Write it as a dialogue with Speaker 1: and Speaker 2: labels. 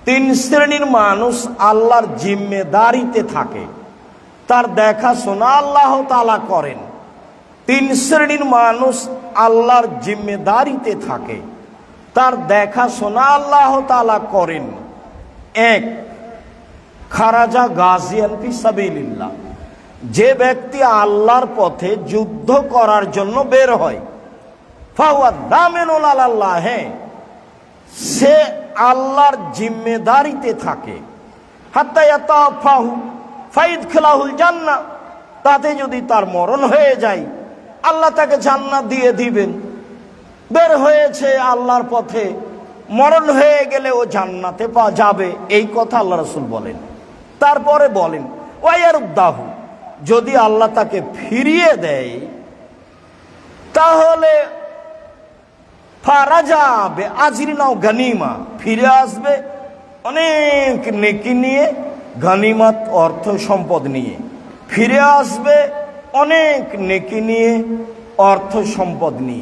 Speaker 1: তিন শ্রেণীর মানুষ আল্লাহর জিম্মেদারিতে থাকে, তার দেখাশোনা আল্লাহ তাআলা করেন। তিন শ্রেণীর মানুষ আল্লাহর জিম্মেদারিতে থাকে, তার দেখাশোনা আল্লাহ তাআলা করেন। এক, খারাজা গাজিয়ান ফি সাবিলিল্লাহ, যে ব্যক্তি আল্লাহর পথে যুদ্ধ করার জন্য বের হয়, ফাহুয়া দামিনুল আলাল্লাহ, সে আল্লাহর জিম্মেদারিতে থাকে। হাত্তা ইয়াতাফাহু ফাইদখিলাহুল জান্নাহ, তাতে যদি তার মরণ হয়ে যায় আল্লাহ তাকে জান্নাত দিয়ে দিবেন। বের হয়েছে আল্লাহর পথে, মরণ হয়ে গেলে ও জান্নাতে যাবে, এই কথা আল্লাহ রাসূল বলেন। তারপরে বলেন ওয়ায়ারুদ্দাহু, যদি আল্লাহ তাকে ফিরিয়ে দেয় তাহলে ফারাজা বে আজরিন ও গনিমা, ফিরে আসবে অনেক নেকি নিয়ে, গনিমত অর্থ সম্পদ নিয়ে ফিরে আসবে, অনেক নেকি নিয়ে, অর্থ সম্পদ নিয়ে।